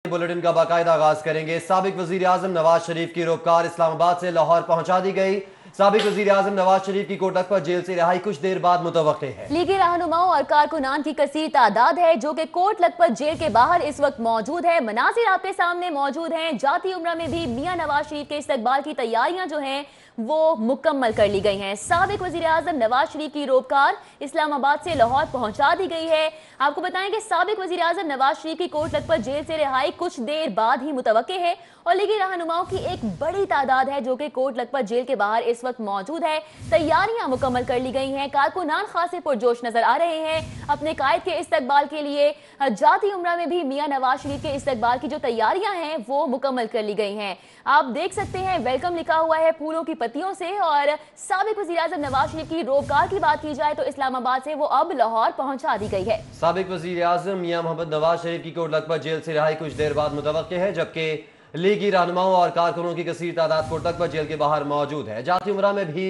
Bulletin का बाकायदा आगाज करेंगे। साबिक वजीर आजम नवाज शरीफ की रोपकार इस्लामाबाद से लाहौर पहुंचा दी गई। साबिक वजीर आजम नवाज शरीफ की कोटक पर जेल से रिहाई कुछ देर बाद मुतवक्के है। लीगी रहनुमाओं और कारकुनान की कसीर तादाद है जो कि कोट लखपत जेल के बाहर इस वक्त मौजूद है। मनाजिर आपके सामने मौजूद हैं। जाती उम्रा में भी मियां नवाज शरीफ के इस्तकबाल की तैयारियां जो हैं वो मुकम्मल कर ली गई हैं। साबिक वजीर आजम नवाज शरीफ की रोपकार इस्लामाबाद से लाहौर पहुंचा दी गई है। आपको बताएं कि साबिक वजीर आजम नवाज शरीफ की कोट लखपत जेल से रिहाई कुछ देर बाद ही मुतवक्के है और लीगी रहनुमाओं की एक बड़ी तादाद है जो कि कोट लखपत जेल के बाहर इस वक्त मौजूद है। तैयारियां मुकम्मल कर ली गई हैं। कारकुनान खासे पुरजोश नजर आ रहे हैं अपने कायद के इस्तकबाल के लिए। जाती उम्रा में भी मियां नवाज शरीफ के इस्तकबाल की जो तैयारियां हैं वो मुकम्मल कर ली गई हैं। आप देख सकते हैं वेलकम लिखा हुआ है फूलों की पत्तियों से। और साबिक वजीर आजम नवाज शरीफ की रोपकार की बात की जाए तो इस्लामाबाद से वो अब लाहौर पहुंचा दी गई है। साबिक वजीर आजम मियां मोहम्मद नवाज शरीफ की कोट लखपत जेल से रिहाई कुछ देर बाद मुतवक्के है, जबकि लीगी रहनुमाओं और कारकुनों की कसीर तादाद कोट लखपत जेल के बाहर मौजूद है। जाती उम्रा में भी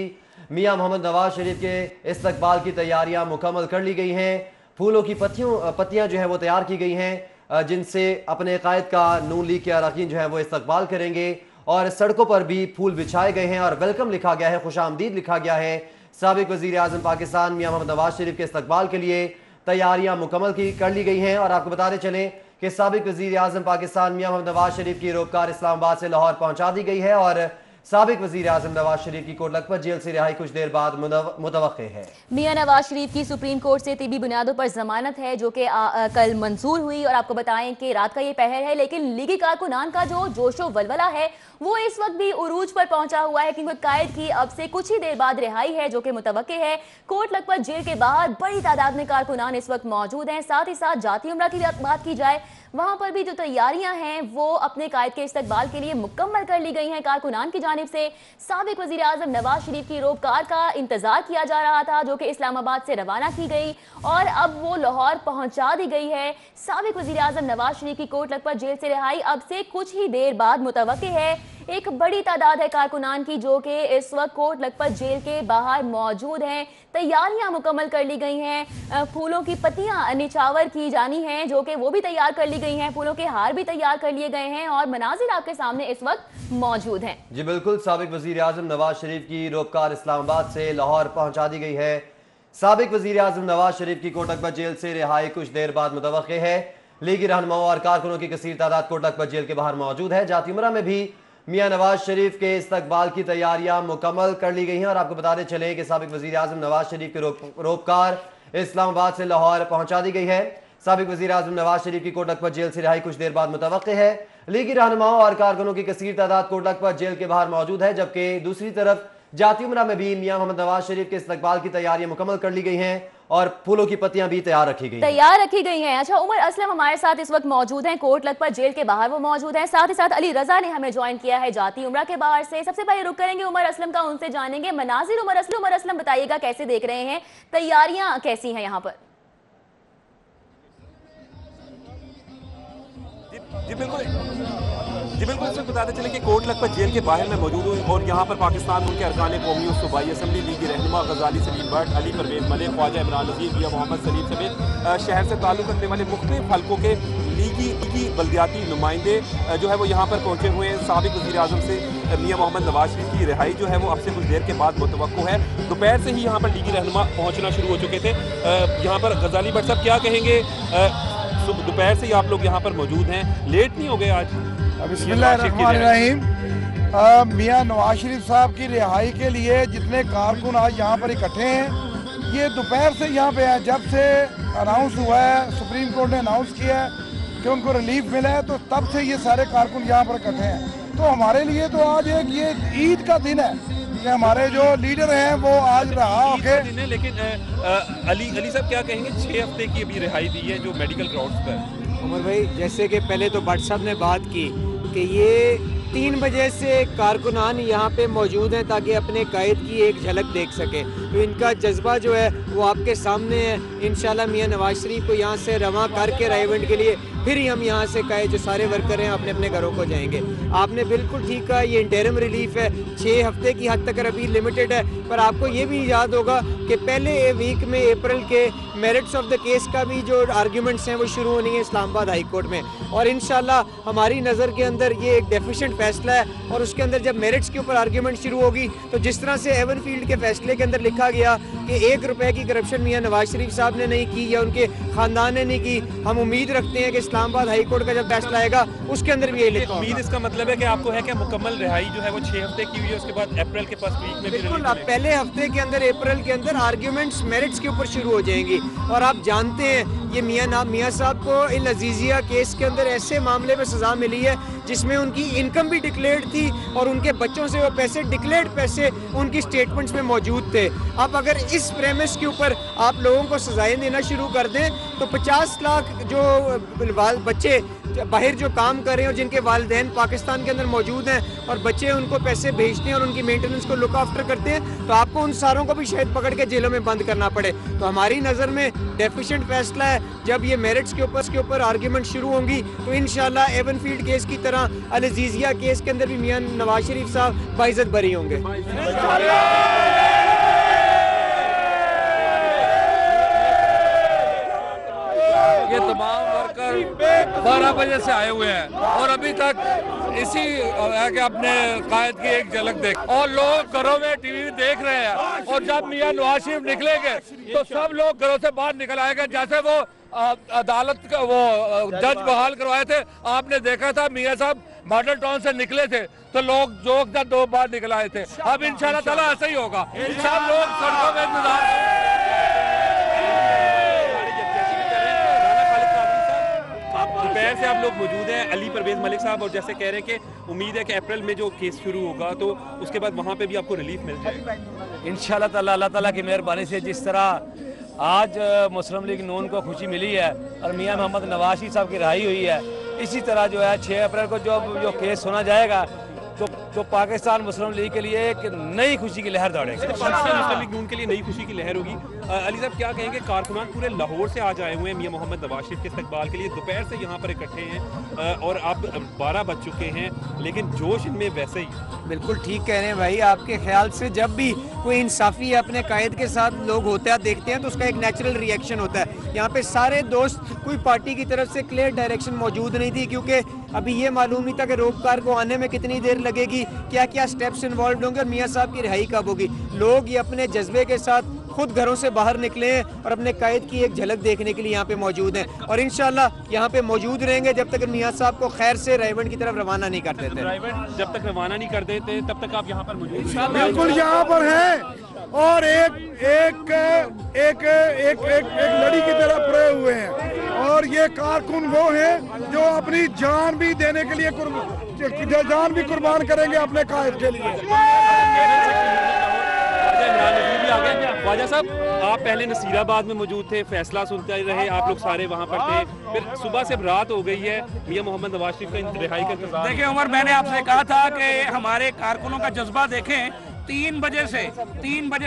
मियां मोहम्मद नवाज शरीफ के इस्तकबाल की तैयारियां मुकम्मल कर ली गई हैं। फूलों की पत्तियां जो है वो तैयार की गई हैं जिनसे अपने कायद का नून लीग के अरकान जो है वो इस्तकबाल करेंगे। और सड़कों पर भी फूल बिछाए गए हैं और वेलकम लिखा गया है, खुशामदीद लिखा गया है। साबिक वजीर आजम पाकिस्तान मियां मोहम्मद नवाज शरीफ के इस्तकबाल के लिए तैयारियां मुकम्मल कर ली गई हैं। और आपको बताते चलें कि साबिक वजीर आजम पाकिस्तान मियां मोहम्मद नवाज शरीफ की रोपकार इस्लामाबाद से लाहौर पहुंचा दी गई है और साबिक वजीर आजम नवाज शरीफ की कोट लखपत जेल से रिहाई कुछ देर बाद मुतवक्के है। मियां नवाज शरीफ की सुप्रीम कोर्ट से तिबी बुनियादों पर जमानत है जो कि कल मंजूर हुई। और आपको बताएं कि रात का ये पहर है, लेकिन लीगी कारकुनान का जो जोशो वलवला है वो इस वक्त भी उरूज पर पहुंचा हुआ है क्योंकि कायद की अब से कुछ ही देर बाद रिहाई है जो कि मुतवक्के है। कोट लखपत जेल के बाहर बड़ी तादाद में कारकुनान इस वक्त मौजूद हैं। साथ ही साथ जाती उम्रा की बात की जाए वहां पर भी जो तैयारियां हैं वो अपने कायद के इस्तकबाल के लिए मुकम्मल कर ली गई हैं कारकुनान की जानिब से। साबिक वजीर आजम नवाज शरीफ की रोपकार का इंतजार किया जा रहा था जो कि इस्लामाबाद से रवाना की गई और अब वो लाहौर पहुंचा दी गई है। साबिक वजीर आजम नवाज शरीफ की कोट लखपत जेल से रिहाई अब से कुछ ही देर बाद मुतवक्के है। एक बड़ी तादाद है कारकुनान की जो कि इस वक्त कोट लखपत जेल के बाहर मौजूद हैं। तैयारियां मुकम्मल कर ली गई हैं। फूलों की पत्तियां निछावर की जानी हैं जो कि वो भी तैयार कर ली गई हैं। फूलों के हार भी तैयार कर लिए गए हैं और मनाजिर आपके सामने इस वक्त मौजूद हैं। जी बिल्कुल, साबिक वजीर आजम नवाज शरीफ की रोपकार इस्लामाबाद से लाहौर पहुंचा दी गई है। साबिक वजीर आजम नवाज शरीफ की कोट लखपत जेल से रिहाई कुछ देर बाद मुतवक्के है। लीगी रहनुमाओं और कारकुनों की कसीर तादाद कोट लखपत जेल के बाहर मौजूद है। जाती उम्रा में भी मियां नवाज शरीफ के इस्तकबाल की तैयारियां मुकम्मल कर ली गई हैं। और आपको बताते चले कि साबिक वजीर आजम नवाज शरीफ के रोपकार इस्लामाबाद से लाहौर पहुंचा दी गई है। साबिक वजीर आजम नवाज शरीफ की कोट लखपत जेल से रिहाई कुछ देर बाद मुतवक्के है। लीगी रहनुमाओं और कारकुनों की कसीर तादाद कोट लखपत जेल के बाहर मौजूद है, जबकि दूसरी तरफ जाती उम्रा में भी मियां मोहम्मद नवाज शरीफ के इस्तकबाल की तैयारियां मुकम्मल कर ली गई हैं और फूलों की पत्तियां भी तैयार रखी गई हैं। अच्छा, उमर असलम हमारे साथ इस वक्त मौजूद हैं, कोट लखपत जेल के बाहर वो मौजूद हैं। साथ ही साथ अली रजा ने हमें ज्वाइन किया है जाती उम्रा के बाहर से। सबसे पहले रुक करेंगे उमर असलम का, उनसे जानेंगे मनाजिर। उमर असलम बताइएगा कैसे देख रहे हैं, तैयारियां कैसी हैं यहाँ पर? जी बिल्कुल इसमें बताते चले कि कोट लखपत जेल के बाहर में मौजूद हूँ और यहाँ पर पाकिस्तान उनके अरकान कौमी सूबाई असम्बली लीगी रहनुमा गजाली सलीम भट्ट, अली परवेज मलिक, ख्वाजा इमरान नज़ीर, मियां मोहम्मद सलीम समेत शहर से ताल्लुक़ रखने वाले मुख्तलिफ हल्कों के लीगी बल्दियाती नुमाइंदे जो है वो यहाँ पर पहुँचे हुए हैं। साबिक वज़ीर आज़म से मियां मोहम्मद नवाज शरीफ की रिहाई जो है वो अब से कुछ देर के बाद मुतवक्को है। दोपहर से ही यहाँ पर लीगी रहनुमा पहुँचना शुरू हो चुके थे। यहाँ पर गजाली भट्ट साहब क्या कहेंगे, दोपहर से ही आप लोग यहाँ पर मौजूद हैं, लेट नहीं हो गए आज? बिस्मिल्लाहिर्रहमानिर्रहीम। मियां नवाज शरीफ साहब की रिहाई के लिए जितने कारकुन आज यहाँ पर इकट्ठे हैं ये दोपहर से यहाँ पे हैं। जब से अनाउंस हुआ है, सुप्रीम कोर्ट ने अनाउंस किया है कि उनको रिलीफ मिला है, तो तब से ये सारे कारकुन यहाँ पर इकट्ठे हैं। तो हमारे लिए तो आज एक ये ईद का दिन है कि हमारे जो लीडर हैं वो आज रहा होके। लेकिन अली साहब क्या कहेंगे, 6 हफ्ते की अभी रिहाई दी है जो मेडिकल ग्राउंड्स पर? उमर भाई, जैसे कि पहले तो भट्ट साहब ने बात की कि ये 3 बजे से कारकुनान यहाँ पे मौजूद हैं ताकि अपने कायद की एक झलक देख सके, तो इनका जज्बा जो है वो आपके सामने है। इंशाल्लाह मियां नवाज शरीफ को यहाँ से रवां करके रायवंड के लिए फिर ही हम यहाँ से कहे जो सारे वर्कर हैं अपने अपने घरों को जाएंगे। आपने बिल्कुल ठीक कहा, ये इंटरिम रिलीफ है, 6 हफ्ते की हद तक अभी लिमिटेड है, पर आपको ये भी याद होगा कि पहले वीक में अप्रैल के मेरिट्स ऑफ द केस का भी जो आर्ग्यूमेंट्स हैं वो शुरू होनी है इस्लामाबाद हाई कोर्ट में, और इंशाल्लाह हमारी नज़र के अंदर ये एक डेफिशिएंट फैसला है, और उसके अंदर जब मेरिट्स के ऊपर आर्ग्यूमेंट शुरू होगी तो जिस तरह से एवन फील्ड के फैसले के अंदर लिखा गया कि 1 रुपए की करप्शन मियां नवाज शरीफ साहब ने नहीं की या उनके खानदान ने नहीं की, हम उम्मीद रखते हैं कि इस्लामाबाद हाई कोर्ट का जब फैसला आएगा उसके अंदर भी यही लिखा होगा। उम्मीद इसका मतलब है कि आपको है कि मुकम्मल रिहाई जो है वो 6 हफ्ते की हुई है, उसके बाद अप्रैल के फर्स्ट वीक में बिल्कुल अब पहले हफ्ते के अंदर अप्रैल के अंदर आर्ग्यूमेंट्स मेरिट्स के ऊपर शुरू हो जाएंगी। और आप जानते हैं ये मियां साहब को इन अजीजिया केस के अंदर ऐसे मामले में सज़ा मिली है जिसमें उनकी इनकम भी डिक्लेयर्ड थी और उनके बच्चों से वो पैसे डिक्लेयर्ड पैसे उनकी स्टेटमेंट्स में मौजूद थे। अब अगर इस प्रेमिस के ऊपर आप लोगों को सजाएं देना शुरू कर दें तो 50 लाख जो बच्चे बाहर जो काम कर रहे हैं और जिनके वालिदैन पाकिस्तान के अंदर मौजूद हैं और बच्चे उनको पैसे भेजते हैं और उनकी मेंटेनेंस को लुक आफ्टर करते हैं, तो आपको उन सारों को भी शायद पकड़ के जेलों में बंद करना पड़े। तो हमारी नज़र में डेफिशिएंट फैसला है। जब ये मेरिट्स के ऊपर आर्ग्यूमेंट शुरू होंगी तो इंशाल्लाह एवन फील्ड केस की तरह अल अजीजिया केस के अंदर भी मियां नवाज शरीफ साहब बाइज्जत बरी होंगे। ये तमाम वर्कर 12 बजे से आए हुए हैं और अभी तक इसी है कि अपने कायद की एक झलक देख, और लोग घरों में टीवी देख रहे हैं। और जब मियां नवाज शरीफ निकलेंगे तो सब लोग घरों से बाहर निकल आएंगे, जैसे वो अदालत का वो जज बहाल करवाए थे। आपने देखा था मियां साहब मॉडल टाउन से निकले थे तो लोग जोक दर 2 बार निकल आए थे। अब इंशाल्लाह ताला ऐसा ही होगा, सब लोग सड़कों में इंतजार। दोपहर से आप लोग मौजूद हैं अली परवेज मलिक साहब, और जैसे कह रहे हैं कि उम्मीद है कि अप्रैल में जो केस शुरू होगा तो उसके बाद वहाँ पे भी आपको रिलीफ मिल जाएगा इंशाल्लाह ताला। अल्लाह ताला की मेहरबानी से जिस तरह आज मुस्लिम लीग नून को खुशी मिली है और मियां मोहम्मद नवाज शरीफ साहब की रिहाई हुई है, इसी तरह जो है 6 अप्रैल को जो केस सुना जाएगा तो पाकिस्तान मुस्लिम लीग के लिए एक नई खुशी की लहर दौड़ेगी। पाकिस्तान मुस्लिम लीग नून के लिए नई खुशी की लहर होगी। अली साहब क्या कहेंगे, कारकुनान पूरे लाहौर से आज आए हुए हैं मियां मोहम्मद नवाज शरीफ के इस्तकबाल के लिए, दोपहर से यहाँ पर इकट्ठे हैं और अब 12 बज चुके हैं लेकिन जोश इनमें वैसे ही। बिल्कुल ठीक कह रहे हैं भाई, आपके ख्याल से जब भी कोई इंसाफी अपने कायद के साथ लोग होते हैं देखते हैं तो उसका एक नेचुरल रिएक्शन होता है। यहाँ पे सारे दोस्त, कोई पार्टी की तरफ से क्लियर डायरेक्शन मौजूद नहीं थी क्योंकि अभी ये मालूम नहीं था कि रोपकार को आने में कितनी देर लगेगी, क्या क्या स्टेप्स इन्वॉल्व होंगे और मियां साहब की रिहाई कब होगी। लोग ये अपने जज्बे के साथ खुद घरों से बाहर निकले हैं और अपने कायद की एक झलक देखने के लिए यहाँ पे मौजूद हैं और इंशाल्लाह यहाँ पे मौजूद रहेंगे जब तक मियां साहब को खैर से रायवंड की तरफ रवाना नहीं कर देते। रायवंड जब तक रवाना नहीं कर देते तब तक आप यहाँ पर मौजूद हैं। बिल्कुल यहाँ पर हैं और एक लड़ी की तरह पड़े हुए हैं और ये कारकुन वो हैं जो अपनी जान भी देने के लिए जान भी कुर्बान करेंगे अपने कायद के लिए। ख्वाजा साहब, आप पहले नसीराबाद में मौजूद थे, फैसला सुनते रहे, आप लोग सारे वहाँ पर थे, फिर सुबह से रात हो गई है, मियां मोहम्मद नवाज शरीफ का रिहाई का इंतजार। देखिए उमर, मैंने आपसे कहा था कि हमारे कारकुनों का जज्बा देखें। 3 बजे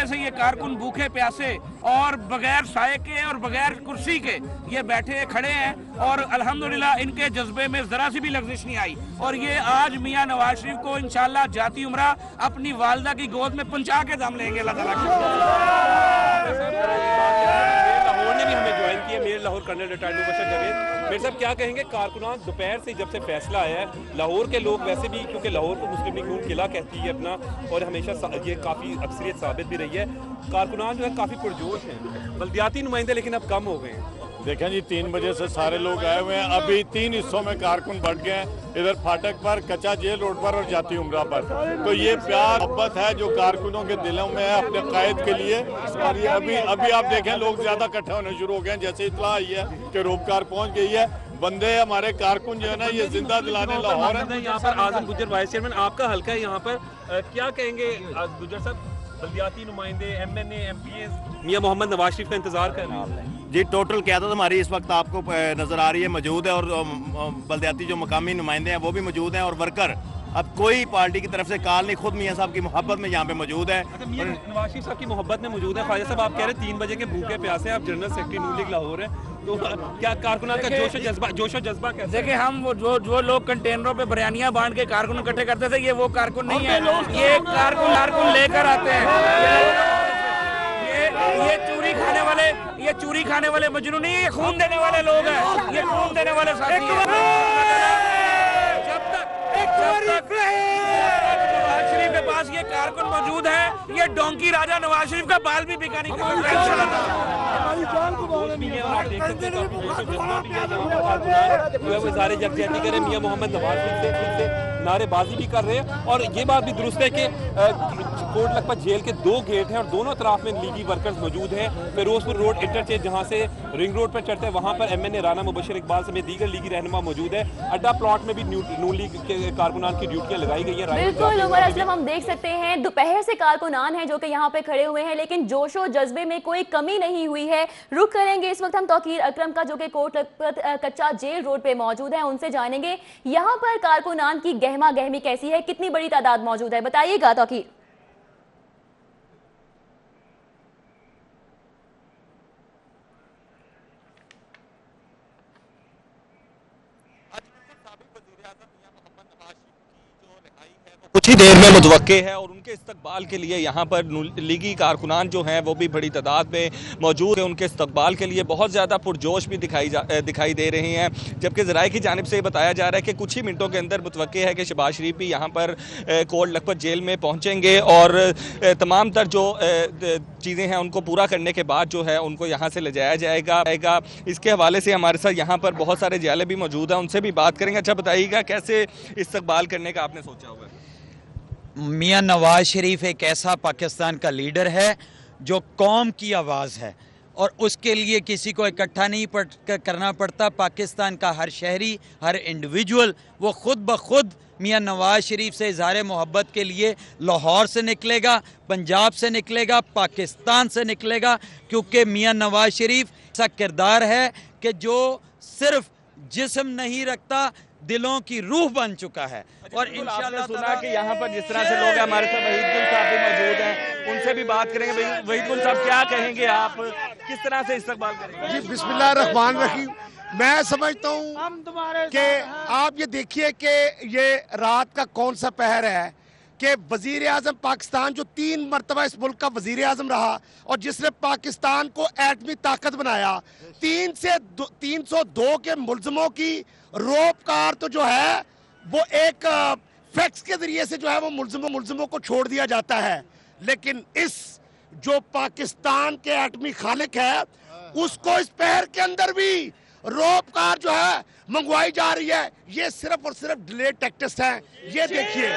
से ये कारकुन भूखे प्यासे और बगैर साए के और बगैर कुर्सी के ये बैठे खड़े हैं और अल्हम्दुलिल्लाह इनके जज्बे में जरा सी भी लग्जिश नहीं आई और ये आज मियां नवाज शरीफ को इंशाल्लाह जाती उम्रा अपनी वालदा की गोद में पहुंचा के दम लेंगे अल्लाह ताला। लाहौर ने भी हमें ज्वाइन किया, मेरे लाहौर कर्नल रिटायर्ड मुबशर जावेद। मेरे साहब क्या कहेंगे, कारकुनान दोपहर से जब से फैसला आया है, लाहौर के लोग वैसे भी, क्योंकि लाहौर को मुस्लिम लीग नून किला कहती है अपना और हमेशा ये काफ़ी अक्सरियत साबित भी रही है, कारकुनान जो है काफ़ी पुरजोश हैं, बल्दियाती नुमाइंदे लेकिन अब कम हो गए हैं। देखें जी, 3 बजे से सारे लोग आए हुए हैं, अभी 3 हिस्सों में कारकुन बढ़ गए हैं, इधर फाटक पर, कच्चा जेल रोड पर और जाती उम्रा पर। तो ये प्यार मोहब्बत है जो कारकुनों के दिलों में है अपने कायद के लिए। और ये अभी आप देखें लोग ज्यादा इकट्ठे होने शुरू हो गए हैं, जैसे इतला आई है कि रोपकार पहुंच गई है, बंदे हमारे कारकुन जो है ना ये जिंदा दिलाने लाहौर है। यहाँ पर आजम गुज्जर वाइस चेयरमैन, आपका हल्का है यहाँ पर, क्या कहेंगे गुज्जर साहब, बल्दियाती नुमाइंदे, MNA, MPs मियां मोहम्मद नवाज शरीफ का इंतजार कर रहे हैं? जी, टोटल क़यादत हमारी इस वक्त आपको नज़र आ रही है, मौजूद है और बल्दियाती जो मकामी नुमाइंदे हैं वो भी मौजूद हैं और वर्कर अब कोई पार्टी की तरफ से कॉल नहीं, खुद मियाँ साहब की मोहब्बत में यहाँ पे मौजूद है। मियां नवाज शरीफ साहब की मोहब्बत में मौजूद है। ख्वाजा साहब आप कह रहे हैं 3 बजे के भूखे प्यासे, आप जनरल सेक्रेटरी नून लीग लाहौर है, तो क्या कारकुनान का जोश और जज्बा कैसे? देखिए, हम जो लोग कंटेनरों पे बिरयानियां बांट के कारकुन इकट्ठे करते थे, ये वो कारकुन नहीं है। ये कारकुन लेकर आते हैं। ये चूरी खाने वाले मजनू नहीं, ये खून देने वाले लोग हैं, ये खून देने वाले साथी हैं। जब तक नवाज शरीफ के पास ये कारकुन मौजूद है, ये डोंकी राजा नवाज शरीफ का बाल भी बिका नहीं वज़ारे यकजहती करे मियां मोहम्मद नवाज शरीफ से नारेबाजी भी कर रहे हैं। और ये बात भी दुरुस्त है कि कोट लखपत जेल के 2 गेट हैं और दोनों तरफ में लीगी वर्कर्स मौजूद हैं। फिरोजपुर रोड इंटरचेंज जहां से रिंग रोड पर चढ़ते हैं, वहां पर MNA राना मुबशर इकबाल समेत दीगर लीगी रहनुमा मौजूद है। अड्डा प्लॉट में भी नून लीग के कारकुनान की ड्यूटियां लगाई गई है। बिल्कुल उमर असलम, हम देख सकते हैं दोपहर से कारकुनान हैं जो कि यहाँ पे खड़े हुए हैं, लेकिन जोशो जज्बे में कोई कमी नहीं हुई है। रुक करेंगे इस वक्त हम तौकीर अकरम का, जो कि कोट लखपत कच्चा जेल रोड पे मौजूद है, उनसे जानेंगे यहाँ पर कारकुनान की गहमा गहमी कैसी है, कितनी बड़ी तादाद मौजूद है, बताइएगा तौकीर। कुछ ही देर में मुतवक्के है और उनके इस्तकबाल के लिए यहाँ पर लीगी कारकुनान जो हैं वो भी बड़ी तादाद में मौजूद है। उनके इस्तकबाल के लिए बहुत ज़्यादा पुरजोश भी दिखाई दे रहे हैं, जबकि ज़राए की जानिब से बताया जा रहा है कि कुछ ही मिनटों के अंदर मुतवक्के है कि शहबाज शरीफ भी यहाँ पर कोट लखपत जेल में पहुँचेंगे और तमाम तर जो चीज़ें हैं उनको पूरा करने के बाद जो है उनको यहाँ से ले जाया जाएगा। इसके हवाले से हमारे साथ यहाँ पर बहुत सारे जेलें भी मौजूद हैं, उनसे भी बात करेंगे। अच्छा बताइएगा, कैसे इस्तकबाल करने का आपने सोचा होगा? मियां नवाज शरीफ एक ऐसा पाकिस्तान का लीडर है जो कौम की आवाज़ है और उसके लिए किसी को इकट्ठा नहीं करना पड़ता। पाकिस्तान का हर शहरी, हर इंडिविजुअल वो खुद ब खुद मियां नवाज शरीफ से इज़हार मोहब्बत के लिए लाहौर से निकलेगा, पंजाब से निकलेगा, पाकिस्तान से निकलेगा, क्योंकि मियां नवाज शरीफ ऐसा किरदार है कि जो सिर्फ जिस्म नहीं रखता, दिलों की रूह बन चुका है। और इंशाअल्लाह सुना कि यहाँ पर जिस तरह से लोग हैं, हमारे साथ वहीद गुल साहब भी मौजूद हैं, उनसे भी बात करेंगे। वहीद गुल साहब, क्या कहेंगे आप, किस तरह से इस्तकबाल करेंगे? जी बिस्मिल्लाह रहमान रहीम। मैं समझता हूँ कि आप ये देखिए कि ये रात का कौन सा पहर है कि वजीर आजम पाकिस्तान जो 3 मरतबा इस मुल्क का वजीर आजम रहा और जिसने पाकिस्तान को एटमी ताकत बनाया, 302 के मुल्ज़िमों की रोपकार तो जो है वो एक फैक्स के जरिए से जो है वो मुल्ज़िमों को छोड़ दिया जाता है। लेकिन इस जो पाकिस्तान के एटमी खालिक है उसको इस पहर के अंदर भी रोपकार जो है मंगवाई जा रही है। ये सिर्फ और सिर्फ डिलेड टैक्टिक्स हैं। ये देखिए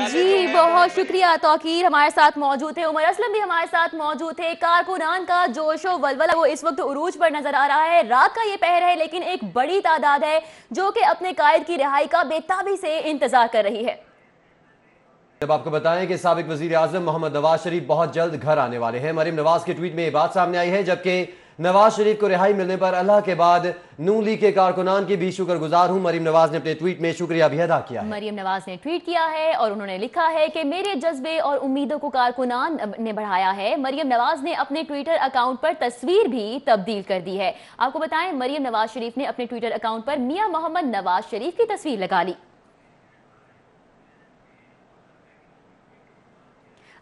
जी, बहुत शुक्रिया तौकीर, हमारे साथ मौजूद थे। उमर असलम भी हमारे साथ मौजूद थे। कारकुनान का जोशो वलवला वो इस वक्त उरूज पर नजर आ रहा है। रात का ये पहर है, लेकिन एक बड़ी तादाद है जो कि अपने कायद की रिहाई का बेताबी से इंतजार कर रही है। जब आपको बताएं कि साबिक वजीर आजम मोहम्मद नवाज शरीफ बहुत जल्द घर आने वाले हैं। मरीम नवाज के ट्वीट में ये बात सामने आई है, जबकि नवाज शरीफ को रिहाई मिलने पर अल्लाह के बाद नून लीग के कारकुनान की भी शुक्रगुजार हूं। मरीम नवाज ने अपने ट्वीट में शुक्रिया भी अदा किया है। मरीम नवाज ने ट्वीट किया है और उन्होंने लिखा है कि मेरे जज्बे और उम्मीदों को कारकुनान ने बढ़ाया है। मरीम नवाज ने अपने ट्विटर अकाउंट पर तस्वीर भी तब्दील कर दी है। आपको बताएं, मरीम नवाज शरीफ ने अपने ट्विटर अकाउंट पर मियां मोहम्मद नवाज शरीफ की तस्वीर लगा ली।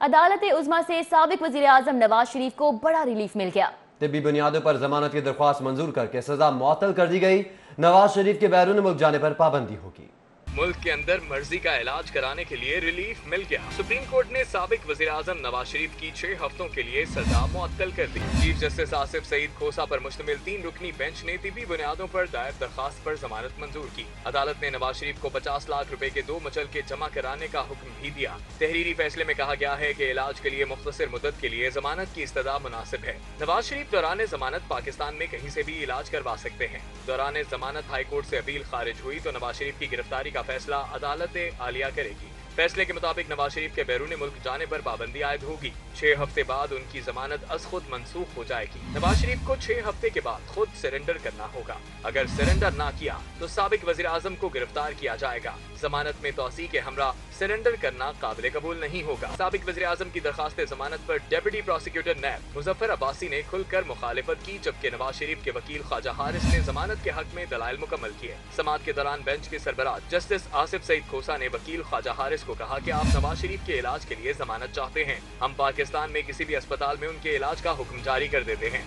अदालत उज़्मा से साबिक वजीर आजम नवाज शरीफ को बड़ा रिलीफ मिल गया। तिब्बी बुनियादों पर जमानत की दरख्वास्त मंजूर करके सजा मुअत्तल कर दी गई। नवाज शरीफ के बैरून मुल्क जाने पर पाबंदी होगी। मुल्क के अंदर मर्जी का इलाज कराने के लिए रिलीफ मिल गया। सुप्रीम कोर्ट ने साबिक वजीर आजम नवाज शरीफ की 6 हफ्तों के लिए सजा मुअत्तल कर दी। चीफ जस्टिस आसिफ सईद खोसा पर मुश्तमिल 3 रुकनी बेंच ने तिब्बी बुनियादों पर दायर दरखास्त पर जमानत मंजूर की। अदालत ने नवाज शरीफ को 50 लाख रुपए के 2 मचल के जमा कराने का हुक्म भी दिया। तहरीरी फैसले में कहा गया है कि इलाज के लिए मुख्तसर मुद्दत के लिए जमानत की इस्तदा मुनासिब है। नवाज शरीफ दौरान जमानत पाकिस्तान में कहीं से भी इलाज करवा सकते हैं। दौरान जमानत हाई कोर्ट से अपील खारिज हुई तो नवाज शरीफ की गिरफ्तारी का फैसला अदालत आलिया करेगी। फैसले के मुताबिक नवाज शरीफ के बैरून मुल्क जाने पर पाबंदी आयद होगी। 6 हफ्ते बाद उनकी जमानत अज खुद मनसूख हो जाएगी। नवाज शरीफ को 6 हफ्ते के बाद खुद सरेंडर करना होगा। अगर सरेंडर ना किया तो साबिक वज़ीर आज़म को गिरफ्तार किया जाएगा। जमानत में तौसी के हमरा सरेंडर करना काबिल कबूल नहीं होगा। साबिक वज़ीर आज़म की दरखास्त जमानत पर डेप्यूटी प्रोसिक्यूटर नैब मुजफ्फर अब्बासी ने खुलकर मुखालिफत की, जबकि नवाज शरीफ के वकील ख्वाजा हारिस ने जमानत के हक में दलाइल मुकम्मल किए। समाअत के दौरान बेंच के सरबराह जस्टिस आसिफ सईद खोसा ने वकील ख्वाजा हारिस को कहा कि आप नवाज शरीफ के इलाज के लिए जमानत चाहते हैं, हम पाकिस्तान में किसी भी अस्पताल में उनके इलाज का हुक्म जारी कर देते हैं।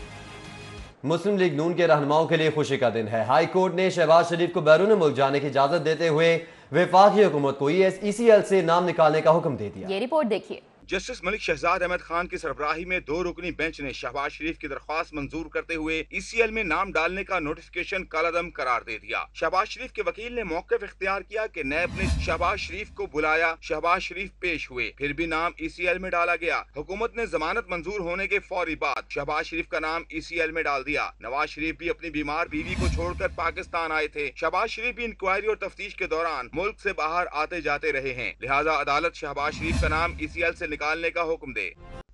मुस्लिम लीग नून के रहनुमाओं के लिए खुशी का दिन है। हाई कोर्ट ने शहबाज शरीफ को बैरून मुल्क जाने की इजाजत देते हुए वफाकी हुकूमत को ECL से नाम निकालने का हुक्म दे दिया। ये रिपोर्ट देखिए। जस्टिस मलिक शहजाद अहमद खान की सरबराही में 2 रुकनी बेंच ने शहबाज शरीफ की दरख्वास्त मंजूर करते हुए ECL में नाम डालने का नोटिफिकेशन कालादम करार दे दिया। शहबाज शरीफ के वकील ने मौक़िफ़ इख्तियार किया कि नैब ने शहबाज शरीफ को बुलाया, शहबाज शरीफ पेश हुए, फिर भी नाम ECL में डाला गया। हुकूमत ने जमानत मंजूर होने के फौरी बाद शहबाज शरीफ का नाम ECL में डाल दिया। नवाज शरीफ भी अपनी बीमार बीवी को छोड़कर पाकिस्तान आए थे। शहबाज शरीफ भी इंक्वायरी और तफ्तीश के दौरान मुल्क से बाहर आते जाते रहे हैं, लिहाजा अदालत शहबाज शरीफ का नाम ECL से निकालने का हुक्म दे।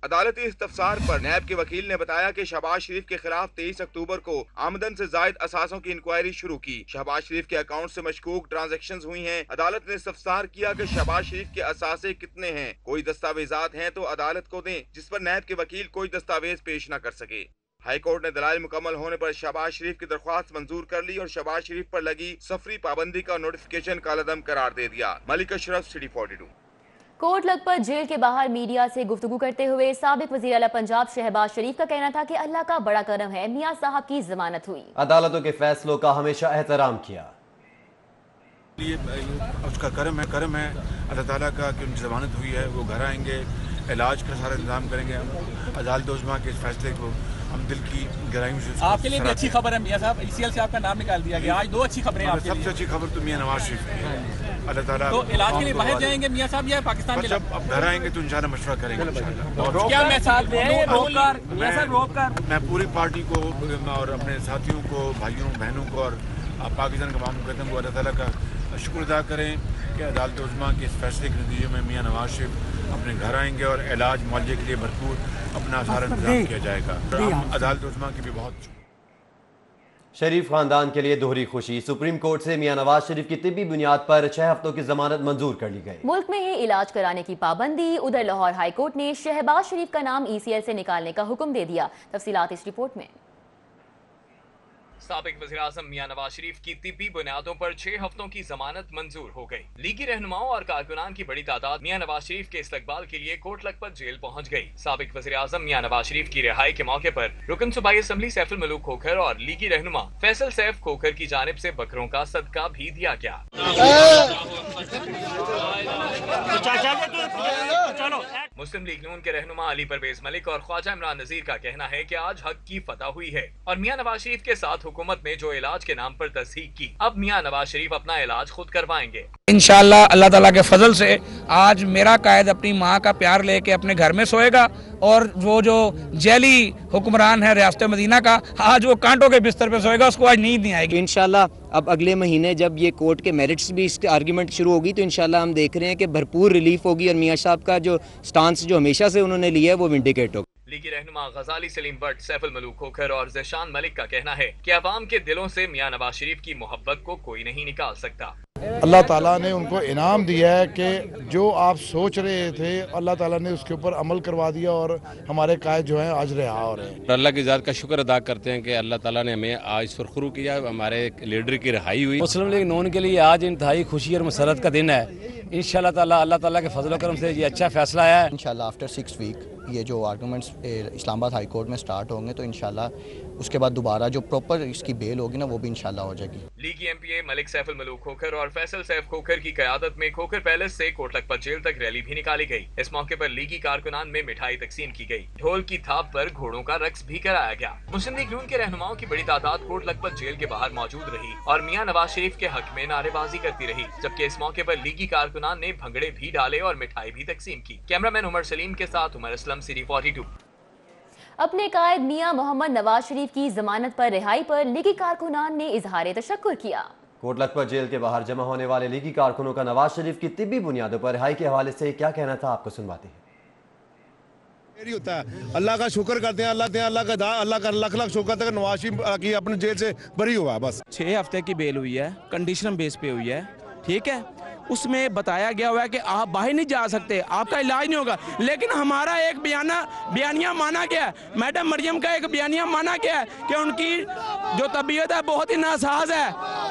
अदालती इस्तफसार पर नैब के वकील ने बताया कि शहबाज शरीफ के खिलाफ 23 अक्टूबर को आमदन से जायद असासों की इंक्वायरी शुरू की। शहबाज शरीफ के अकाउंट से मशकूक ट्रांजैक्शंस हुई हैं। अदालत ने इस्तफसार किया कि शहबाज शरीफ के असासे कितने हैं, कोई दस्तावेजात हैं तो अदालत को दें, जिस पर नैब के वकील कोई दस्तावेज पेश न कर सके। हाई कोर्ट ने दलाइल मुकम्मल होने पर शहबाज शरीफ की दरख्वास्त मंजूर कर ली और शहबाज शरीफ पर लगी सफरी पाबंदी का नोटिफिकेशन कालादम करार दे दिया। मलिक अशरफ, सिटी 42। कोट लखपत जेल के बाहर मीडिया से गुफ्तगू करते हुए साबिक वज़ीर आला पंजाब शहबाज शरीफ का कहना था कि अल्लाह का बड़ा करम है, मियां साहब की जमानत हुई। अदालतों के फैसलों का हमेशा एहतराम किया। ये उसका करम है अल्लाह ताला का कि उनकी जमानत हुई है, वो घर आएंगे, इलाज का सारा इंतजाम करेंगे। हम अदालत उज़्मा के इस फैसले को हम दिल की गहराइयों से आपके लिए भी अच्छी खबर है मियां साहब, ECL से आपका नाम निकाल दिया गया। आज 2 अच्छी खबरें आपके लिए। सबसे अच्छी खबर तो मियां नवाज शरीफ की है। अल्लाह ताला तो इलाज के लिए बाहर जाएंगे मियां साहब या पाकिस्तान में? जब अब घर आएंगे तो इंशाल्लाह मशवरा करेंगे इंशाल्लाह। क्या मैसेज दें? मैं पूरी पार्टी को और अपने साथियों को, भाइयों बहनों को और पाकिस्तान के तमाम मुक़द्दम को अल्लाह ताला का शुक्र अदा करें कि अदालत उज़्मा के इस फैसले के नतीजे में मियां नवाज शरीफ अपने घर आएंगे और इलाज मुआवजे के लिए भरपूर अपना सारा इंतजाम किया जाएगा। हम अदालत उज़्मा की भी बहुत शरीफ खानदान के लिए दोहरी खुशी। सुप्रीम कोर्ट से मियां नवाज शरीफ की तिब्बी बुनियाद पर 6 हफ्तों की जमानत मंजूर कर ली गई। मुल्क में ही इलाज कराने की पाबंदी। उधर लाहौर हाई कोर्ट ने शहबाज शरीफ का नाम ECL से निकालने का हुक्म दे दिया। तफसीलात इस रिपोर्ट में। साबिक वज़ीर आज़म मियां नवाज शरीफ की तिब्बी बुनियादों पर 6 हफ्तों की जमानत मंजूर हो गई। लीगी रहनुमाओं और कारकुनान की बड़ी तादाद मियां नवाज शरीफ के इस्तकबाल के लिए कोट लखपत जेल पहुंच गई। साबिक वज़ीर आज़म मियां नवाज शरीफ की रिहाई के मौके पर रुकन सूबाई असम्बली सैफुल मलूक खोखर और लीगी रहनुमा फैसल सैफ खोखर की जानिब से बकरों का सदका भी दिया गया। मुस्लिम लीग नून के रहनुमा अली परवेज मलिक और ख्वाजा इमरान नजीर का कहना है कि आज हक की फतह हुई है और मियां नवाज शरीफ के साथ हुकूमत ने जो इलाज के नाम पर तस्दीक की, अब मियां नवाज शरीफ अपना इलाज खुद करवाएंगे। इंशाअल्लाह अल्लाह ताला के फजल से आज मेरा कायद अपनी माँ का प्यार लेके अपने घर में सोएगा और वो जो जेली हुक्मरान है रियासत मदीना का, आज वो कांटों के बिस्तर पे सोएगा, उसको आज नींद नहीं आएगी। इंशाल्लाह अब अगले महीने जब ये कोर्ट के मेरिट्स भी इसके आर्ग्यूमेंट शुरू होगी तो इंशाल्लाह हम देख रहे हैं कि भरपूर रिलीफ होगी और मियां साहब का जो स्टांस जो हमेशा से उन्होंने लिया है वो विंडिकेट होगा। लीगी रहनुमा गजाली सलीम भट्ट, सैफुल मलूक खोखर और ज़ेशान मलिक का कहना है कि अवाम के दिलों से मियां नवाज शरीफ की मोहब्बत को कोई नहीं निकाल सकता। अल्लाह ताला ने उनको इनाम दिया है कि जो आप सोच रहे थे अल्लाह ताला ने उसके ऊपर अमल करवा दिया और हमारे कायद जो हैं आज रिहा हो रहे हैं। अल्लाह की ज़ात का शुक्र अदा करते हैं कि अल्लाह ताला ने हमें आज सुरखरू किया, हमारे लीडर की रिहाई हुई। मुस्लिम लीग नून के लिए आज इंतहाई खुशी और मसरत का दिन है। इंशाअल्लाह ताला अल्लाह ताला के फजल करम से ये अच्छा फैसला है। इंशाअल्लाह आफ्टर 6 वीक ये जो आर्गूमेंट्स इस्लामाबाद हाई कोर्ट में स्टार्ट होंगे तो इंशाअल्लाह उसके बाद दोबारा जो प्रॉपर इसकी बेल होगी ना वो भी इंशाअल्लाह हो जाएगी। लीगी MPA मलिक सैफुल मलूक खोखर और फैसल सैफ खोखर की क़यादत में खोखर पैलेस से कोट लखपत जेल तक रैली भी निकाली गई। इस मौके पर लीगी कारकुनान में मिठाई तकसीम की गई। ढोल की थाप पर घोड़ों का रक्स भी कराया गया। मुस्लिम लीग नून के रहनुमाओं की बड़ी तादाद कोट लखपत जेल के बाहर मौजूद रही और मियां नवाज शरीफ के हक में नारेबाजी करती रही, जबकि इस मौके पर लीगी कारकुनान ने भंगड़े भी डाले और मिठाई भी तकसीम की। कैमरामैन उमर सलीम के साथ उमर असलम, सिटी 42। अपने कायद मियां मोहम्मद नवाज शरीफ की जमानत पर रिहाई पर लीगी कारकुनान ने इजहार तशक्कुर किया। कोट लखपत जेल के बाहर जमा होने वाले लीगी कारकुनों का नवाज शरीफ की तिब्बी बुनियादों पर रिहाई के हवाले से क्या कहना था, आपको सुनवाते हैं। होता है अल्लाह का शुक्र करते हैं, अल्लाह का लाख लाख शुक्र करते हैं नवाज शरीफ की अपने जेल से बरी हुआ। बस 6 हफ्ते की बेल हुई है, कंडीशनल बेस पे हुई है, ठीक है। उसमें बताया गया हुआ है कि आप बाहर नहीं जा सकते, आपका इलाज नहीं होगा, लेकिन हमारा एक बयानिया माना गया है, मैडम मरियम का एक बयानिया माना गया है कि उनकी जो तबीयत है बहुत ही नासाज है,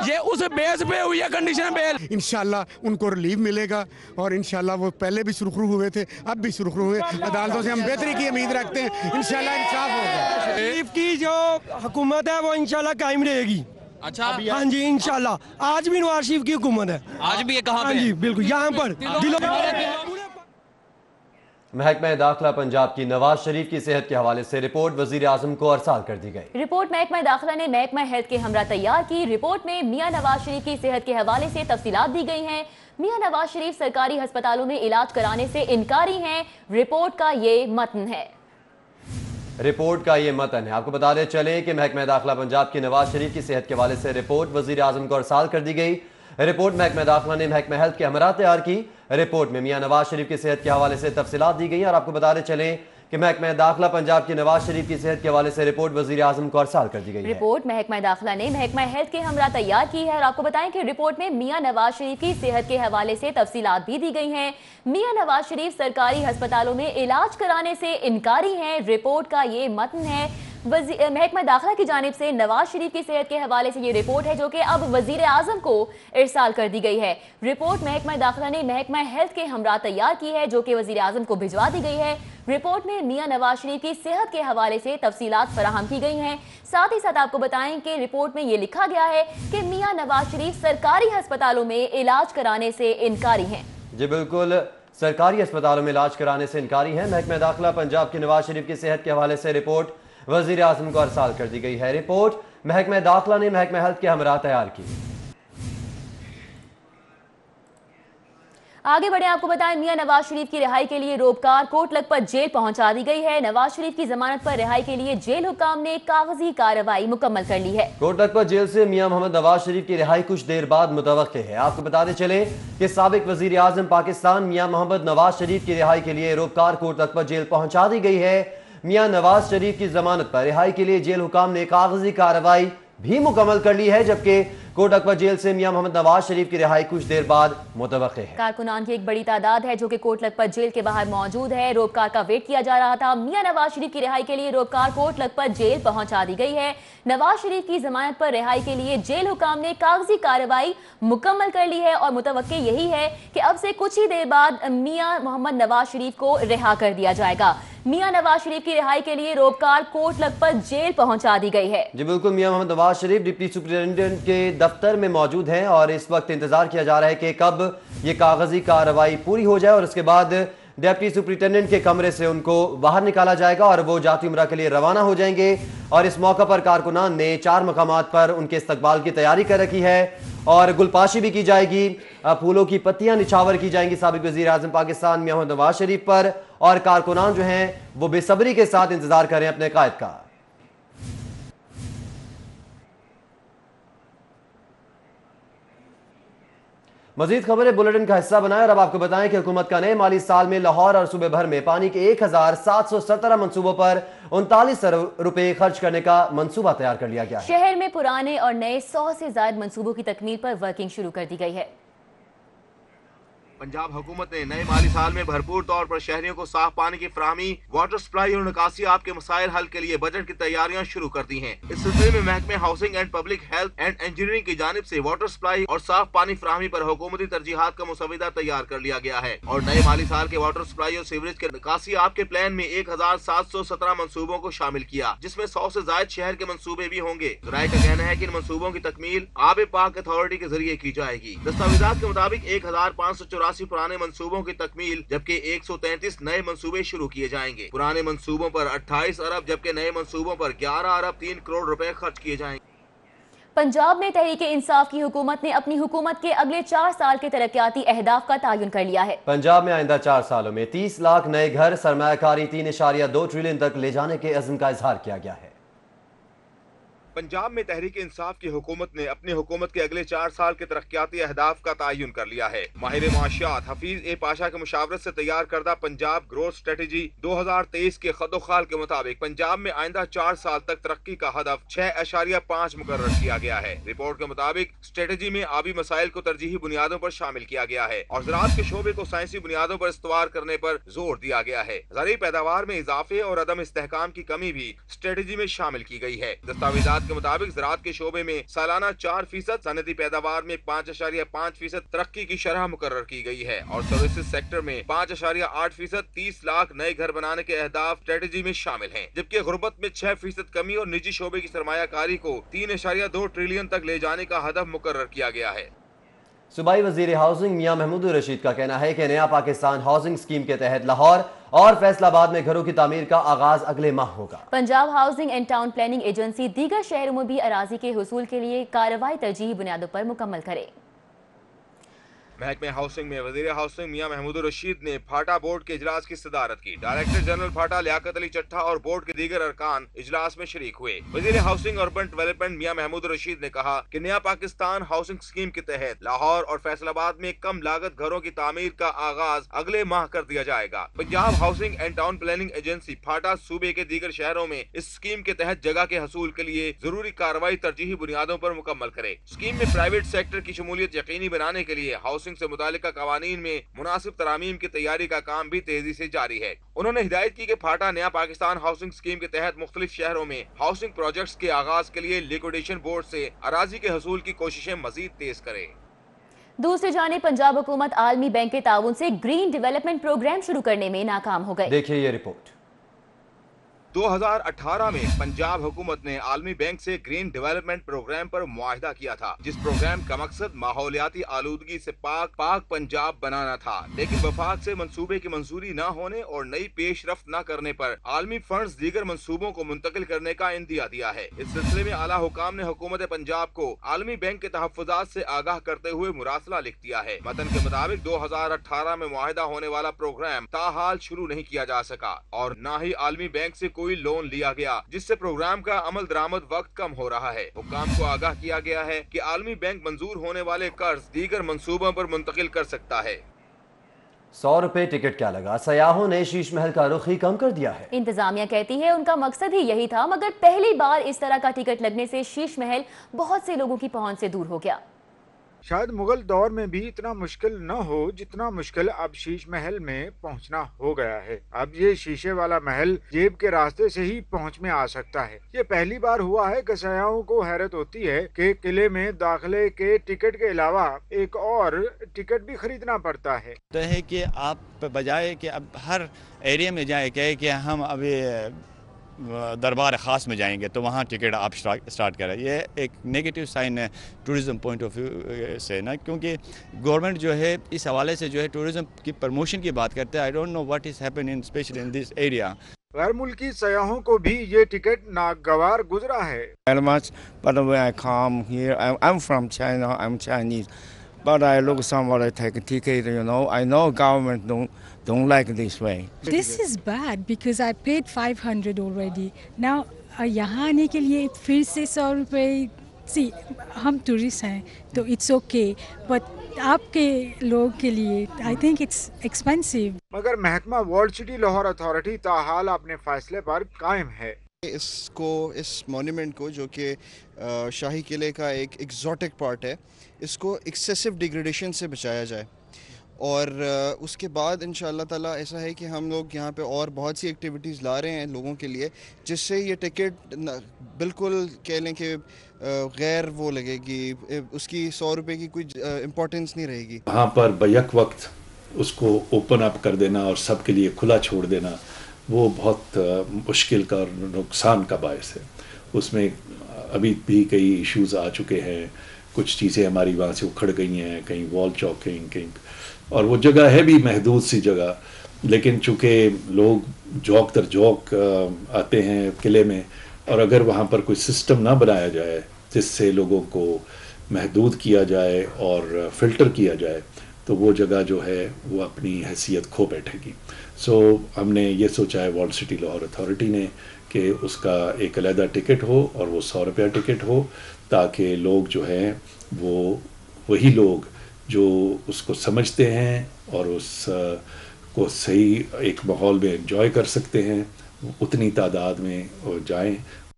ये उस बेस पे हुई है कंडीशनल बेल। इंशाल्लाह उनको रिलीफ मिलेगा और इंशाल्लाह वो पहले भी सुरखरू हुए थे, अब भी सुरखरू हुए। अदालतों से हम बेहतरी की उम्मीद रखते हैं, इंशाल्लाह इंसाफ होगा। शरीफ की जो हुकूमत है वो इंशाल्लाह कायम रहेगी। अच्छा, हाँ जी इंशाल्लाह। आज भी नवाज शरीफ की हुकूमत है, आज भी ये कहाँ पे? हाँ जी बिल्कुल, यहाँ पर महकमा दाखिला पंजाब की नवाज शरीफ की सेहत के हवाले से रिपोर्ट वजीर आजम को अरसाल कर दी गई। रिपोर्ट महकमा दाखिला ने महकमा हेल्थ के हमरा तैयार की। रिपोर्ट में मियां नवाज शरीफ की सेहत के हवाले से तफसीलात दी गई हैं। मियां नवाज शरीफ सरकारी अस्पतालों में इलाज कराने से इनकारी हैं। रिपोर्ट का ये मतन है। रिपोर्ट का ये मतन है। आपको बताते चले कि महकमा दाखिला पंजाब की नवाज शरीफ की सेहत के हवाले से रिपोर्ट वजीर आजम को अरसाल कर दी गई। रिपोर्ट महकमा दाखिला ने महकमा हेल्थ के हमरा तैयार की। रिपोर्ट में मियां नवाज शरीफ की सेहत के हवाले से तफसीलात दी गई और आपको बताते चले कि महकमा दाखिला पंजाब की नवाज शरीफ की सेहत के हवाले से रिपोर्ट वजीर आजम को अरसाल कर दी गई है। रिपोर्ट महकमा दाखिला ने महकमा हेल्थ के हमरा तैयार की है और आपको बताएं कि रिपोर्ट में मियां नवाज शरीफ की सेहत के हवाले से तफसीलात भी दी गई हैं। मियां नवाज शरीफ सरकारी अस्पतालों में इलाज कराने से इनकारी हैं। रिपोर्ट का ये मतन है। महकमा दाखिला की जानिब से नवाज शरीफ की सेहत के हवाले से ये रिपोर्ट है जो कि अब वजीर आजम को इरसाल कर दी गई है। रिपोर्ट महकमा दाखिला ने महकमा हेल्थ के हमरा तैयार की है जो कि वजीर आजम को भिजवा दी गई है। रिपोर्ट में मियां नवाज शरीफ की सेहत के हवाले से तफसीलात फराहम की गई हैं। साथ ही साथ आपको बताएं कि रिपोर्ट में ये लिखा गया है कि मियां नवाज शरीफ सरकारी अस्पतालों में इलाज कराने से इनकारी हैं। जी बिल्कुल, सरकारी अस्पतालों में इलाज कराने से इनकारी है। महकमा दाखिला पंजाब की नवाज शरीफ की सेहत के हवाले से रिपोर्ट वजीर आजम को अरसाल कर दी गई है। रिपोर्ट महकमा दाखिला ने महकमा हेल्थ के हमरा तैयार की। आगे बढ़े, आपको बताएं मियां नवाज शरीफ की रिहाई के लिए रोबकार कोट लखपत जेल पहुंचा दी गई है। नवाज शरीफ की जमानत पर रिहाई के लिए जेल हुकाम ने कागजी कार्रवाई मुकम्मल कर ली है। कोट लखपत जेल से मियां मोहम्मद नवाज शरीफ की रिहाई कुछ देर बाद मुतवक्के है। आपको बताते चले कि साबिक वजीर आजम पाकिस्तान मियां मोहम्मद नवाज शरीफ की रिहाई के लिए रोबकार कोट लखपत जेल पहुंचा दी गई है। मियां नवाज शरीफ की जमानत पर रिहाई के लिए जेल हुकाम ने कागजी कार्रवाई भी मुकम्मल कर ली है, जबकि कोट लखपत जेल से मियां मोहम्मद नवाज शरीफ की रिहाई कुछ देर बाद मुतवक्के है। कारकुनान की एक बड़ी तादाद है जो कि कोट लखपत जेल के बाहर मौजूद है। रोबकार का वेट किया जा रहा था। मियां नवाज शरीफ की रिहाई के लिए रोबकार कोट लखपत जेल पहुंचा दी गई है। नवाज शरीफ की जमानत पर रिहाई के लिए जेल हुकाम ने कागजी कार्रवाई मुकम्मल कर ली है और मुतवक्के यही है कि अब से कुछ ही देर बाद मियां मोहम्मद नवाज शरीफ को रिहा कर दिया जाएगा। मियां नवाज शरीफ की रिहाई के लिए रोबकार कोट लखपत जेल पहुंचा दी गई है। जी बिल्कुल, मियां मोहम्मद नवाज शरीफ डिप्टी सुपरिटेंडेंट के दफ्तर में मौजूद हैं और इस वक्त इंतजार किया जा रहा है कि कब ये कागजी कार्रवाई पूरी हो जाए और उसके बाद डिप्टी सुपरिटेंडेंट के कमरे से उनको बाहर निकाला जाएगा और वो जाती उम्रा के लिए रवाना हो जाएंगे। और इस मौका पर कारकुनान ने 4 मकामात पर उनके इस्तकबाल की तैयारी कर रखी है और गुलपाशी भी की जाएगी, फूलों की पत्तियां निछावर की जाएंगी साबिक वजीर आजम पाकिस्तान मियां मोहम्मद नवाज शरीफ पर। और कारकुनान जो हैं वो बेसब्री के साथ इंतजार कर रहे हैं अपने कायद का। मजीद खबरें बुलेटिन का हिस्सा बनाएं और अब आपको बताएं कि हुकूमत का नए माली साल में लाहौर और सूबे भर में पानी के 1717 मंसूबों पर 39 अरब रुपए खर्च करने का मंसूबा तैयार कर लिया गया है। शहर में पुराने और नए 100 से ज्यादा मंसूबों की तकमील पर वर्किंग शुरू कर दी गई है। पंजाब हुकूमत ने नए माली साल में भरपूर तौर पर शहरियों को साफ पानी की फराहमी, वाटर सप्लाई और निकासी आपके मसाइल हल के लिए बजट की तैयारियां शुरू कर दी हैं। इस सिलसिले में महकमे housing and public health and engineering की जानिब से वाटर सप्लाई और साफ पानी फराहमी पर हुकूमती तरजीहात का मुसविदा तैयार कर लिया गया है और नए माली साल के वाटर सप्लाई और सीवरेज के निकासी आपके प्लान में 1717 मंसूबों को शामिल किया, जिसमें 100 से ज्यादा शहर के मंसूबे भी होंगे। राय का कहना है कि इन मंसूबों की तकमील आब पाक अथॉरिटी के जरिए की जाएगी। दस्तावेजात के मुताबिक 1584 पुराने मंसूबों की तकमील जबकि 133 नए मंसूबे शुरू किए जाएंगे। पुराने मंसूबों पर 28 अरब जबकि नए मंसूबों पर 11 अरब 3 करोड़ रुपए खर्च किए जाएंगे। पंजाब में तहरीक इंसाफ की हुकूमत ने अपनी हुकूमत के अगले 4 साल के तरक्याती अहदाफ का तयन कर लिया है। पंजाब में आइंदा 4 सालों में 30 लाख नए घर, सरमायाकारी 3.2 ट्रिलियन तक ले जाने के अज़्म का इजहार किया गया है। पंजाब में तहरीक इंसाफ की हुकूमत ने अपनी हुकूमत के अगले 4 साल के तरक्याती अहदाफ का तयन कर लिया है। माहिर मुआशियात हफीज ए पाशा के मुशावरत से तैयार करदा पंजाब ग्रोथ स्ट्रेटेजी 2023 के खदोखाल के मुताबिक पंजाब में आइंदा 4 साल तक तरक्की का हदफ 6.5 मुकर्रर किया गया है। रिपोर्ट के मुताबिक स्ट्रेटेजी में आबी मसाइल को तरजीही बुनियादों पर शामिल किया गया है और ज़राअत के शोबे को साइंसी बुनियादों पर इस्तवार करने पर जोर दिया गया है। ज़रूरी पैदावार में इजाफे और अदम इस्तेहकाम की कमी भी स्ट्रेटेजी में शामिल की गई है। दस्तावेजात के मुताबिक ज़राअत के शोबे में सालाना 4%, सनती पैदावार में 5.5% तरक्की की शरह मुकर्रर की गई है और सर्विसेज सेक्टर में 5.8%, 30 लाख नए घर बनाने के अहदाफ स्ट्रेटेजी में शामिल हैं, जबकि गुर्बत में 6% कमी और निजी शोबे की सरमायाकारी को 3.2 ट्रिलियन तक ले जाने का हदफ मुकर्रर किया गया है। सूबाई वजीर हाउसिंग मियां महमूद रशीद का कहना है कि नया पाकिस्तान हाउसिंग स्कीम के तहत लाहौर और फैसलाबाद में घरों की तामीर का आगाज अगले माह होगा। Punjab housing and town planning agency दीगर शहरों में भी अराजी के हुसूल के लिए कार्रवाई तरजीही बुनियादों पर मुकम्मल करे। महकमे हाउसिंग में वजीर हाउसिंग मियां महमूद रशीद ने फाटा बोर्ड के इजलास की सदारत की। डायरेक्टर जनरल फाटा लियाकत अली चट्ठा और बोर्ड के दीगर अरकान इजलास में शरीक हुए। वजीर हाउसिंग अर्बन डेवलपमेंट मियां महमूद रशीद ने कहा कि नया पाकिस्तान हाउसिंग स्कीम के तहत लाहौर और फैसलाबाद में कम लागत घरों की तामीर का आगाज अगले माह कर दिया जाएगा। Punjab housing and town planning agency FATA सूबे के दीगर शहरों में इस स्कीम के तहत जगह के हसूल के लिए जरूरी कार्रवाई तरजीही बुनियादों पर मुकम्मल करे। स्कीम में प्राइवेट सेक्टर की शमूलियत यकीनी बनाने के लिए हाउसिंग से मुतालिका कवानीन में मुनासिब तरामीम की तैयारी का काम भी तेजी से जारी है। उन्होंने हिदायत की कि फाटा नया पाकिस्तान हाउसिंग स्कीम के तहत मुख्तलिफ शहरों में हाउसिंग प्रोजेक्ट्स के आगाज के लिए लिक्विडेशन बोर्ड से अराजी के हसूल की कोशिशें मजीद तेज करे। दूसरी जानिब पंजाब हुकूमत आलमी बैंक के ताउन से ग्रीन डेवलपमेंट प्रोग्राम शुरू करने में नाकाम हो गए। देखिए ये रिपोर्ट। 2018 में पंजाब हुकूमत ने आलमी बैंक से ग्रीन डेवलपमेंट प्रोग्राम पर मुआहिदा किया था, जिस प्रोग्राम का मकसद माहौलियाती आलूदगी से पाक पंजाब बनाना था, लेकिन वफाक से मंसूबे की मंजूरी न होने और नई पेशरफ्त न करने पर आलमी फंड्स दीगर मंसूबों को मुंतकिल करने का इंदिया दिया है। इस सिलसिले में आला हुकाम ने हुकूमत पंजाब को आलमी बैंक के तहफ़्फ़ुज़ात से आगाह करते हुए मुरासला लिख दिया है। मतन के मुताबिक 2018 में मुआहिदा होने वाला प्रोग्राम ताहाल शुरू नहीं किया जा सका और न ही आलमी बैंक से कोई लोन लिया गया, जिससे प्रोग्राम का अमल दरामद वक्त कम हो रहा है। हुकाम को आगाह किया गया है कि आलमी बैंक मंजूर होने वाले कर्ज दीगर मंसूबों पर मुंतकिल कर सकता है। 100 रुपए टिकट क्या लगा, सयाहों ने शीश महल का रुख ही कम कर दिया है। इंतजामिया कहती है उनका मकसद ही यही था, मगर पहली बार इस तरह का टिकट लगने से शीश महल बहुत से लोगों की पहुंच से दूर हो गया। शायद मुगल दौर में भी इतना मुश्किल न हो जितना मुश्किल अब शीश महल में पहुंचना हो गया है। अब ये शीशे वाला महल जेब के रास्ते से ही पहुंच में आ सकता है। ये पहली बार हुआ है कि सयाहों को हैरत होती है कि किले में दाखिले के टिकट के अलावा एक और टिकट भी खरीदना पड़ता है। तो है कि आप बजाय कि अब हर एरिया में जाए कहे कि हम अभी दरबार ख़ास में जाएंगे तो वहाँ टिकट आप स्टार्ट करें, ये एक नेगेटिव साइन है टूरिज़्म पॉइंट ऑफ व्यू से ना, क्योंकि गवर्नमेंट जो है इस हवाले से जो है टूरिज़्म की प्रमोशन की बात करते हैं। I don't know what is happening specially in this area. गैर मुल्की सयाहों को भी ये टिकट नागवार गुजरा है। Very much, but when I come here, I'm from China, I'm Chinese, but I look somebody take a ticket, you know. I know government don't like this way. This is bad because I paid 500 already. Now यहाँ आने के लिए फिर से 100 रुपये, सी हम tourist हैं तो इट्स ओके, बट आपके लोग के लिए आई थिंक इट्स एक्सपेंसिव। मगर महकमा वर्ल्ड सिटी लाहौर अथॉरिटी ताहाल अपने फैसले पर कायम है। इस मॉन्यूमेंट को जो कि शाही किले का एक एक्सोटिक पार्ट है, इसको एक्सेसिव डिग्रेडेशन से बचाया जाए और उसके बाद इंशाअल्लाह ताला ऐसा है कि हम लोग यहाँ पे और बहुत सी एक्टिविटीज़ ला रहे हैं लोगों के लिए, जिससे ये टिकट बिल्कुल कह लें कि गैर वो लगेगी, उसकी 100 रुपये की कोई इम्पोर्टेंस नहीं रहेगी। वहाँ पर बैक वक्त उसको ओपन अप कर देना और सब के लिए खुला छोड़ देना, वो बहुत मुश्किल का और नुकसान का बायस है। उसमें अभी भी कई इश्यूज़ आ चुके हैं, कुछ चीज़ें हमारी वहाँ से उखड़ गई हैं, कहीं वॉल चॉकिंग, कहीं, और वो जगह है भी महदूद सी जगह, लेकिन चूँकि लोग जौक दर जौक आते हैं किले में, और अगर वहाँ पर कोई सिस्टम ना बनाया जाए जिससे लोगों को महदूद किया जाए और फ़िल्टर किया जाए, तो वो जगह जो है वो अपनी हैसियत खो बैठेगी। सो हमने ये सोचा है वर्ल्ड सिटी लाहौर अथॉरिटी ने کہ اس کا ایک علیحدہ ٹکٹ ہو اور وہ 100 روپیہ ٹکٹ ہو، تاکہ لوگ جو ہیں وہ وہی لوگ جو اس کو سمجھتے ہیں اور اس کو صحیح ایک ماحول میں انجوائے کر سکتے ہیں اتنی تعداد میں جائیں۔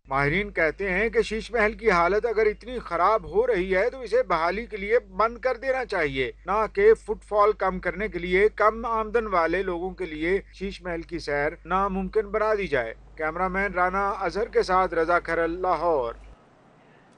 ماہرین کہتے ہیں کہ شیش محل کی حالت اگر اتنی خراب ہو رہی ہے تو اسے بحالی کے لیے بند کر دینا چاہیے، نہ کہ فٹ فال کم کرنے کے لیے کم آمدن والے لوگوں کے لیے شیش محل کی سیر ناممکن بنا دی جائے۔ کیمرہ مین رانا اظہر کے ساتھ رضا کھرل، لاہور۔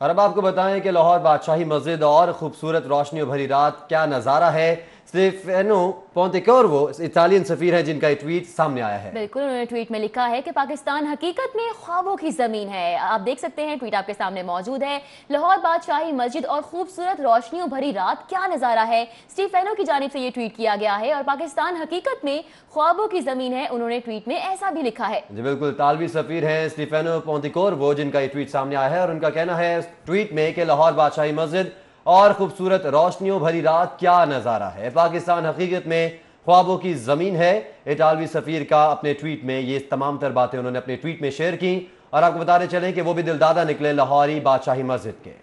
اور اب آپ کو بتائیں کہ لاہور بادشاہی مسجد اور خوبصورت روشنیوں بھری رات کیا نظارہ ہے۔ سٹیفینو پونتیکورو اطالین سفیر ہیں جن کا یہ ٹویٹ سامنے آیا ہے۔ بالکل، انہوں نے ٹویٹ میں لکھا ہے کہ پاکستان حقیقت میں خوابوں کی زمین ہے۔ آپ دیکھ سکتے ہیں، ٹویٹ آپ کے سامنے موجود ہے۔ لاہور بادشاہی مسجد اور خوبصورت روشنیوں بھری رات کیا نظارہ ہے، سٹیفینو کی جانب سے یہ ٹویٹ کیا گیا ہے، اور پاکستان حقیقت میں خوابوں کی زمین ہے، انہوں نے ٹویٹ میں ایسا بھی لکھا ہے۔ جی بالکل، اطالوی سفیر ہیں سٹیفینو پونتیکورو جن کا یہ ٹویٹ سامنے آیا ہے، اور ان کا کہنا ہے اس ٹویٹ میں کہ لاہور بادشاہی مسجد اور خوبصورت روشنیوں بھری رات کیا نظارہ ہے، پاکستان حقیقت میں خوابوں کی زمین ہے۔ اطالوی سفیر کا اپنے ٹویٹ میں یہ تمام تر باتیں انہوں نے اپنے ٹویٹ میں شیئر کی، اور آپ کو بتاتے چلیں کہ وہ بھی دلدادہ نکلے لاہوری بادشاہی مسجد کے۔